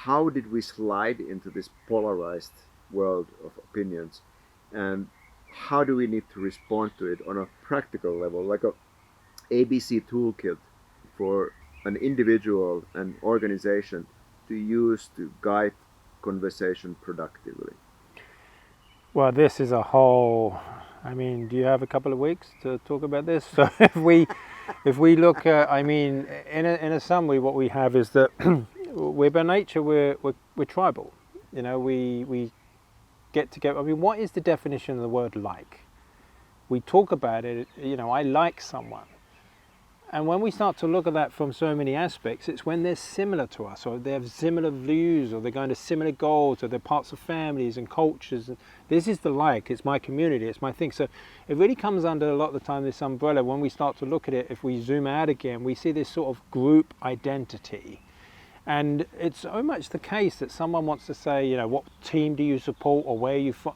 how did we slide into this polarized world of opinions, and how do we need to respond to it on a practical level, like a ABC toolkit for an individual and organization to use to guide conversation productively? Well, this is a whole. I mean, do you have a couple of weeks to talk about this? So if we look at, I mean, in a summary, what we have is that we're by nature we're tribal. You know, we get together. I mean, what is the definition of the word like? We talk about it. You know, I like someone. And when we start to look at that from so many aspects, it's when they're similar to us, or they have similar views, or they're going to similar goals, or they're parts of families and cultures. This is the like, it's my community, it's my thing. So it really comes under a lot of the time this umbrella. When we start to look at it, if we zoom out again, we see this sort of group identity. And it's so much the case that someone wants to say, you know, what team do you support, or where are you from?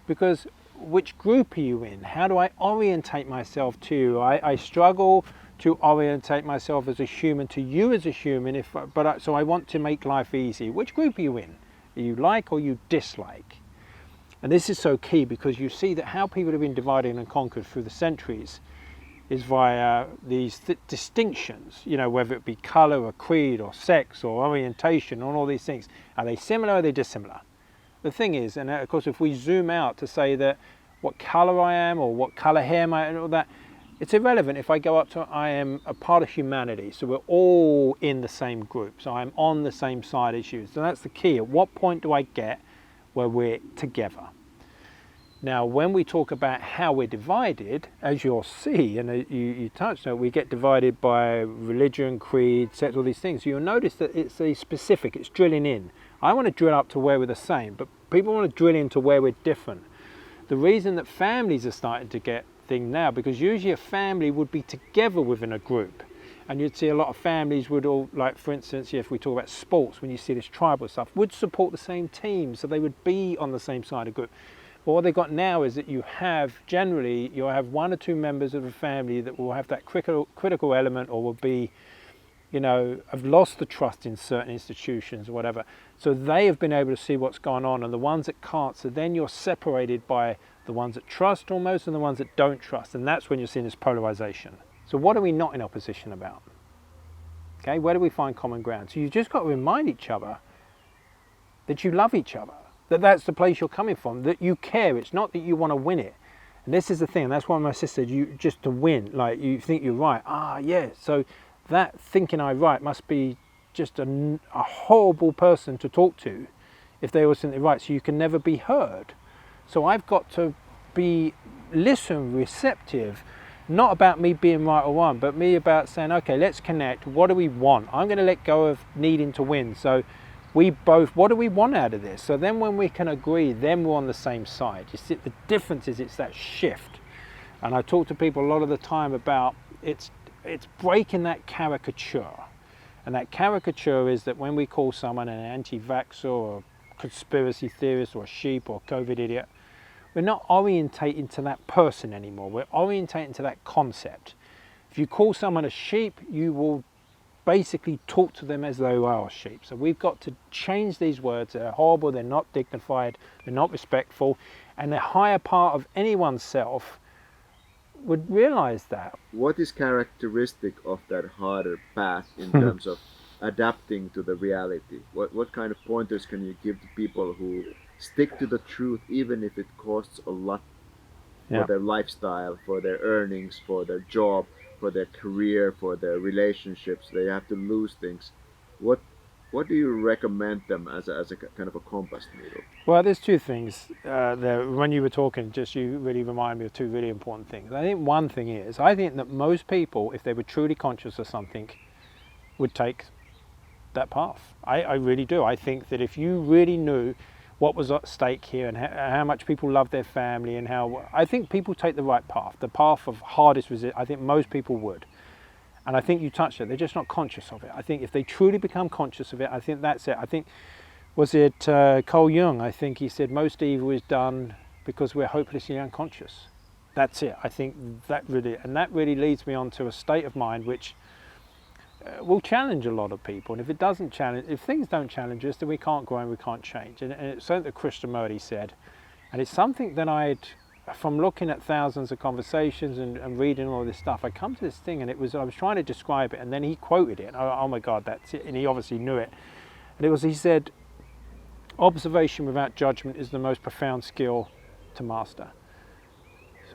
Because which group are you in? How do I orientate myself to you? I struggle to orientate myself as a human to you as a human, so I want to make life easy. Which group are you in? Are you like or you dislike? And this is so key, because you see that how people have been divided and conquered through the centuries is via these distinctions, you know, whether it be color or creed or sex or orientation and all these things. Are they similar or are they dissimilar? The thing is, and of course if we zoom out to say that what color I am or what color hair am I and all that, it's irrelevant if I go up to I am a part of humanity, so we're all in the same group, so I'm on the same side as you. So that's the key. At what point do I get where we're together? Now, when we talk about how we're divided, as you'll see, and you touched on it, we get divided by religion, creed, sex, all these things. You'll notice that it's a specific, it's drilling in. I want to drill up to where we're the same, but people want to drill into where we're different. The reason that families are starting to get thing now, because usually a family would be together within a group, and you'd see a lot of families would all, like for instance, if we talk about sports, when you see this tribal stuff, would support the same team, so they would be on the same side of the group. But what they've got now is that you have one or two members of a family that will have that critical element, or will be, you know, have lost the trust in certain institutions or whatever. So they have been able to see what's going on, and the ones that can't, so then you're separated by the ones that trust almost and the ones that don't trust, and that's when you're seeing this polarization. So what are we not in opposition about? Okay, where do we find common ground? So you've just got to remind each other that you love each other, that that's the place you're coming from, that you care. It's not that you want to win it. And this is the thing, and that's why my sister said, you just to win, like you think you're right. Yeah, so that thinking I'm right must be just a horrible person to talk to if they were simply right, so you can never be heard. So I've got to listen, receptive, not about me being right or wrong, but me about saying, okay, let's connect. What do we want? I'm going to let go of needing to win. So we both, what do we want out of this? So then when we can agree, then we're on the same side. You see, the difference is it's that shift. And I talk to people a lot of the time about it's breaking that caricature. And that caricature is that when we call someone an anti-vaxxer or conspiracy theorist or a sheep or COVID idiot, we're not orientating to that person anymore. We're orientating to that concept. If you call someone a sheep, you will basically talk to them as though they are sheep. So we've got to change these words. They're horrible, they're not dignified, they're not respectful, and the higher part of anyone's self would realize that. What is characteristic of that harder path in terms of adapting to the reality? What kind of pointers can you give to people who stick to the truth even if it costs a lot for their lifestyle, for their earnings, for their job, for their career, for their relationships? They have to lose things. What do you recommend them as a kind of a compass needle? Well, there's two things there. When you were talking, you really remind me of two really important things. I think one thing is, I think that most people, if they were truly conscious of something, would take that path. I really do. I think that if you really knew what was at stake here and how much people love their family and how, I think people take the right path, the path of hardest resistance. I think most people would. And I think you touched it, they're just not conscious of it. I think if they truly become conscious of it, I think that's it. I think, was it Carl Jung? I think he said most evil is done because we're hopelessly unconscious. That's it. I think that really leads me on to a state of mind which will challenge a lot of people. And if things don't challenge us, then we can't grow and we can't change. And it's something that Krishnamurti said. And it's something that from looking at thousands of conversations and reading all this stuff, I come to this thing, and I was trying to describe it, and then he quoted it, and oh my God, that's it. And he obviously knew it. And he said, observation without judgment is the most profound skill to master.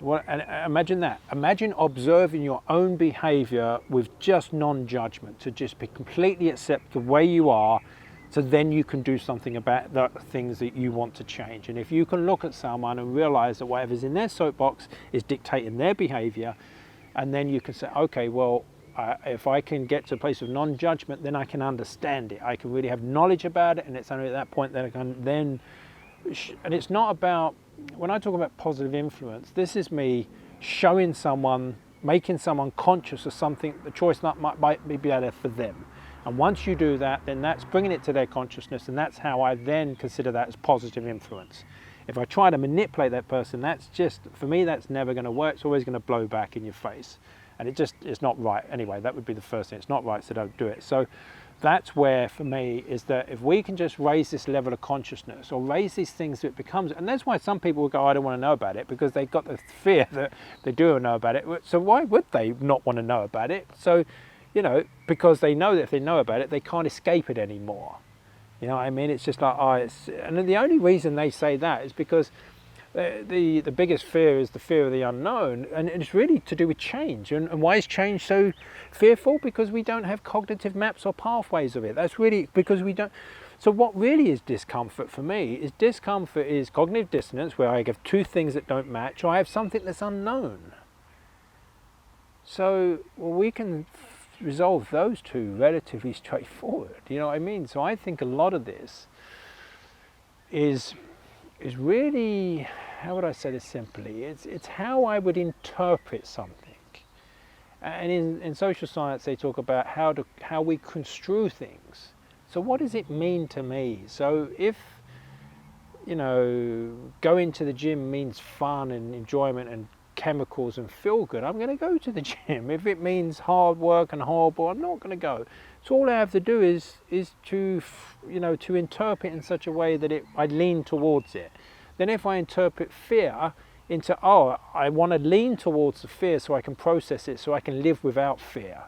And imagine that. Imagine observing your own behavior with just non-judgment, to just be completely accept the way you are, so then you can do something about the things that you want to change. And if you can look at someone and realize that whatever's in their soapbox is dictating their behavior, and then you can say, okay, well, if I can get to a place of non-judgment, then I can understand it. I can really have knowledge about it, and it's only at that point that I can then... And it's not about... When I talk about positive influence, this is me showing someone, making someone conscious of something, the choice that might be better for them. And once you do that, then that's bringing it to their consciousness, and that's how I then consider that as positive influence. If I try to manipulate that person, that's just, for me, that's never going to work. It's always going to blow back in your face. And it's not right. Anyway, that would be the first thing. It's not right, so don't do it. So that's where, for me, is that if we can just raise this level of consciousness, or raise these things, that it becomes, and that's why some people will go, I don't want to know about it, because they've got the fear that they do know about it. So why would they not want to know about it? So, because they know that if they know about it, they can't escape it anymore. You know what I mean? It's just like, and the only reason they say that is because the biggest fear is the fear of the unknown, and it's really to do with change. And why is change so fearful? Because we don't have cognitive maps or pathways of it. That's really because we don't. So what really is discomfort for me is cognitive dissonance, where I have two things that don't match, or I have something that's unknown. So we can resolve those two relatively straightforward. You know what I mean? So I think a lot of this is really, how would I say this simply? It's how I would interpret something. And in social science, they talk about how we construe things. So what does it mean to me? So if, going to the gym means fun and enjoyment and chemicals and feel good, I'm going to go to the gym. If it means hard work and horrible, I'm not going to go. So all I have to do is to interpret in such a way that I lean towards it. Then if I interpret fear into, I want to lean towards the fear so I can process it, so I can live without fear.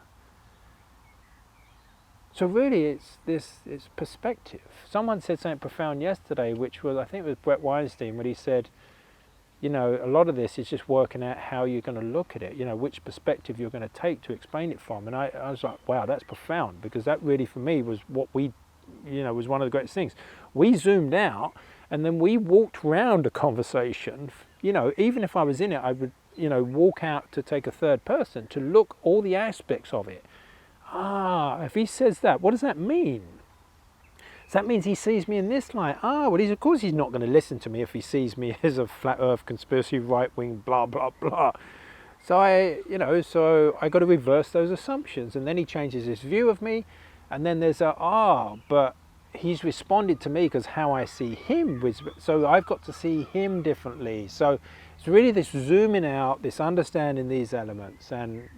So really it's perspective. Someone said something profound yesterday, which was, I think it was Brett Weinstein, when he said, a lot of this is just working out how you're going to look at it, which perspective you're going to take to explain it from. And I was like, wow, that's profound, because that really, for me, was what was one of the greatest things. We zoomed out, and then we walked round a conversation. Even if I was in it, I would, walk out to take a third person to look all the aspects of it. If he says that, what does that mean? So that means he sees me in this light. Of course he's not going to listen to me if he sees me as a flat earth conspiracy, right wing, blah, blah, blah. So I got to reverse those assumptions. And then he changes his view of me. And then there's but he's responded to me because how I see him. So I've got to see him differently. So it's really this zooming out, this understanding these elements. And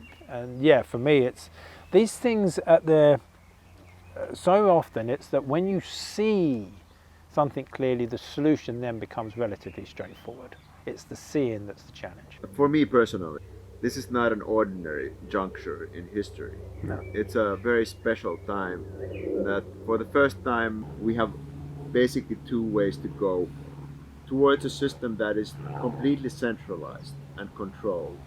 yeah, for me, it's these things at their... So often it's that when you see something clearly, the solution then becomes relatively straightforward. It's the seeing that's the challenge. For me personally, this is not an ordinary juncture in history. No. It's a very special time that for the first time we have basically two ways to go towards a system that is completely centralized and controlled,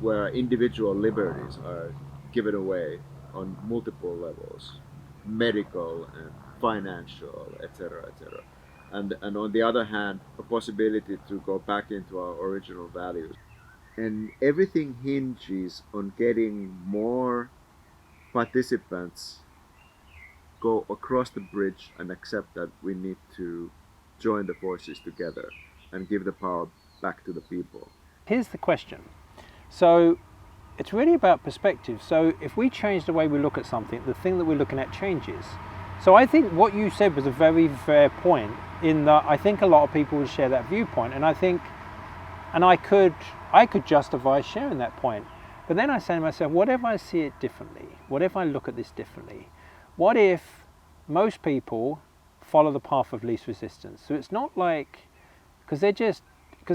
where individual liberties are given away on multiple levels, medical and financial, etc., etc. And on the other hand, a possibility to go back into our original values. And everything hinges on getting more participants go across the bridge and accept that we need to join the forces together and give the power back to the people. Here's the question. So it's really about perspective. So if we change the way we look at something, the thing that we're looking at changes. So I think what you said was a very fair point, in that I think a lot of people would share that viewpoint, and I could justify sharing that point. But then I say to myself, what if I see it differently? What if I look at this differently? What if most people follow the path of least resistance? So it's not like, because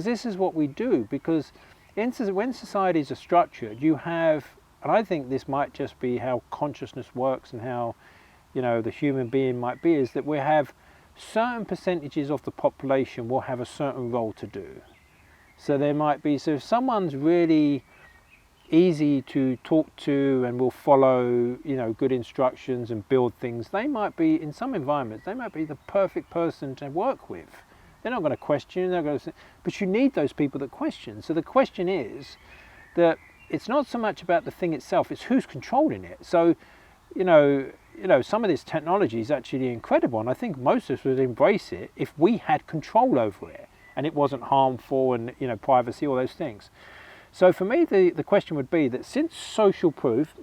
this is what we do, because when societies are structured, you have, and I think this might just be how consciousness works and how, the human being might be, is that we have certain percentages of the population will have a certain role to do. So there might be, so if someone's really easy to talk to and will follow, good instructions and build things, they might be, in some environments, they might be the perfect person to work with. They're not going to question, but you need those people that question. So the question is that it's not so much about the thing itself, it's who's controlling it. So, some of this technology is actually incredible, and I think most of us would embrace it if we had control over it and it wasn't harmful and, privacy, all those things. So for me, the question would be that since social proof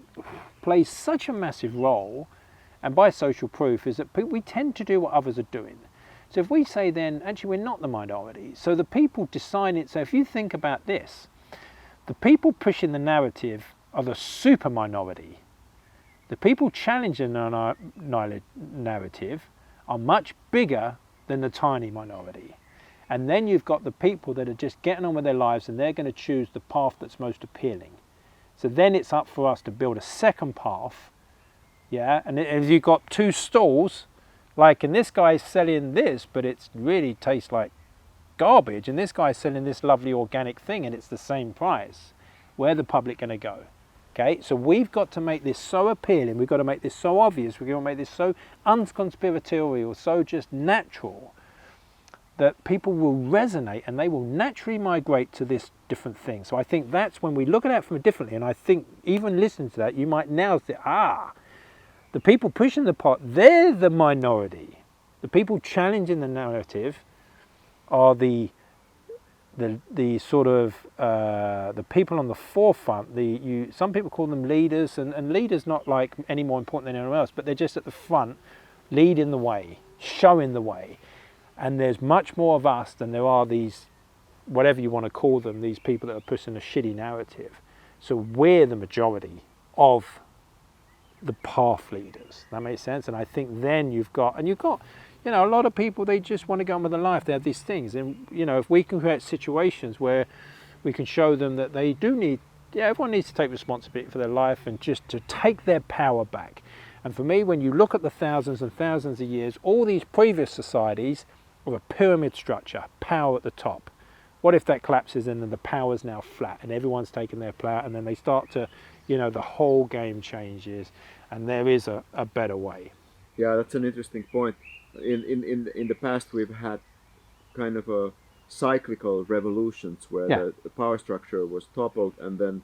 plays such a massive role, and by social proof is that we tend to do what others are doing. So if we say then, actually we're not the minority, so the people decide it, so if you think about this, the people pushing the narrative are the super minority. The people challenging the narrative are much bigger than the tiny minority. And then you've got the people that are just getting on with their lives and they're going to choose the path that's most appealing. So then it's up for us to build a second path. Yeah, and if you've got two stalls, and this guy's selling this, but it really tastes like garbage, and this guy's selling this lovely organic thing and it's the same price, where the public going to go? Okay, so we've got to make this so appealing, we've got to make this so obvious, we've got to make this so unconspiratorial, so just natural, that people will resonate and they will naturally migrate to this different thing. So I think that's when we look at that from differently, and I think even listening to that, you might now say, the people pushing the pot, they're the minority. The people challenging the narrative are the sort of the people on the forefront. Some people call them leaders, and leaders not like any more important than anyone else, but they're just at the front, leading the way, showing the way. And there's much more of us than there are these, whatever you want to call them, these people that are pushing a shitty narrative. So we're the majority of the path leaders. That makes sense? And I think then you've got a lot of people, they just want to go on with their life. They have these things. And, if we can create situations where we can show them that they do need, everyone needs to take responsibility for their life and just to take their power back. And for me, when you look at the thousands and thousands of years, all these previous societies of a pyramid structure, power at the top. What if that collapses and then the power's now flat and everyone's taken their power, and then they start to, the whole game changes and there is a better way. Yeah, that's an interesting point. In the past, we've had kind of a cyclical revolutions where the power structure was toppled and then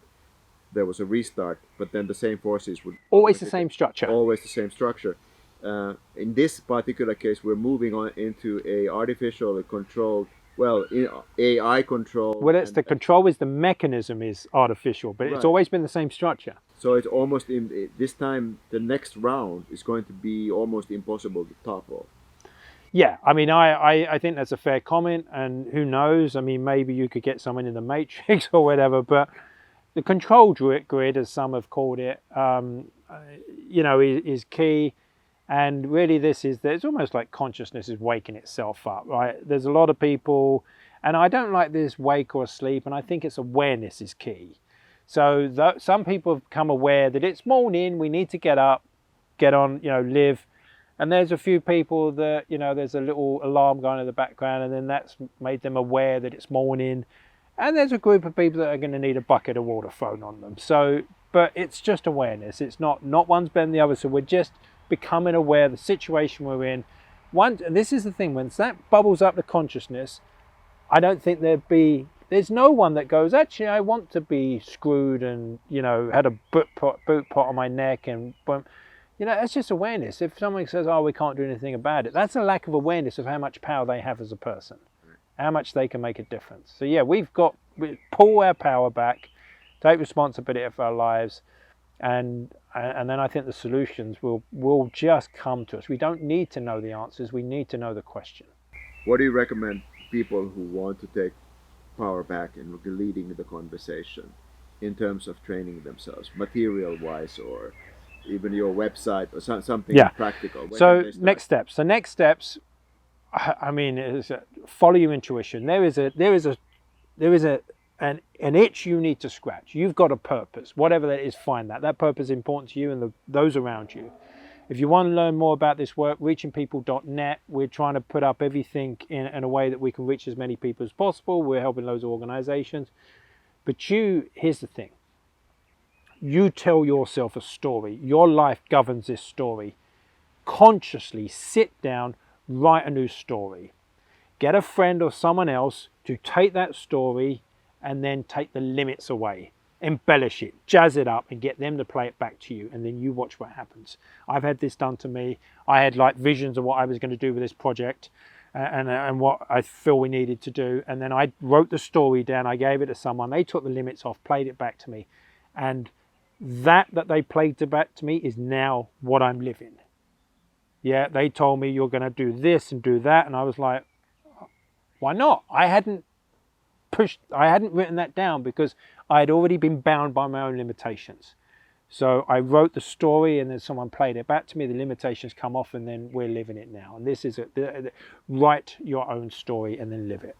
there was a restart, but then the same forces would always the same structure. Always the same structure. In this particular case, we're moving on into a artificially controlled, AI control. Well, it's the control is the mechanism is artificial, but it's always been the same structure. So it's almost this time the next round is going to be almost impossible to topple. Yeah, I mean, I think that's a fair comment, and who knows? I mean, maybe you could get someone in the Matrix or whatever, but the control grid, as some have called it, is key. And really it's almost like consciousness is waking itself up, right? There's a lot of people, and I don't like this wake or sleep, and I think it's awareness is key. So some people have become aware that it's morning, we need to get up, get on, live. And there's a few people that, there's a little alarm going in the background, and then that's made them aware that it's morning. And there's a group of people that are going to need a bucket of water thrown on them. So, but it's just awareness. It's not one's better than the other. So we're just becoming aware of the situation we're in. And this is the thing, when that bubbles up the consciousness, I don't think there's no one that goes, actually, I want to be screwed and, had a boot pot on my neck and, that's just awareness. If someone says, we can't do anything about it, that's a lack of awareness of how much power they have as a person, how much they can make a difference. So yeah, we pull our power back, take responsibility for our lives, and then I think the solutions will just come to us. We don't need to know the answers, we need to know the question. What do you recommend people who want to take power back and leading the conversation? in terms of training themselves, material wise, or even your website, or something Yeah. practical? Where can So they start? next steps. So next steps, I mean, is follow your intuition. There is an itch you need to scratch. You've got a purpose, whatever that is. Find that purpose is important to you and those around you. If you want to learn more about this work, reachingpeople.net. We're trying to put up everything in a way that we can reach as many people as possible. We're helping loads of organizations. But here's the thing. You tell yourself a story. Your life governs this story. Consciously sit down, write a new story. Get a friend or someone else to take that story and then take the limits away. Embellish it, jazz it up, and get them to play it back to you, and then you watch what happens. I've had this done to me. I had like visions of what I was going to do with this project and what I feel we needed to do, and then I wrote the story down. I gave it to someone. They took the limits off, played it back to me, and that they played it back to me is now what I'm living. Yeah, they told me you're going to do this and do that, and I was like, why not? I hadn't written that down because I had already been bound by my own limitations. So I wrote the story and then someone played it back to me, the limitations come off, and then we're living it now. And this is write your own story and then live it.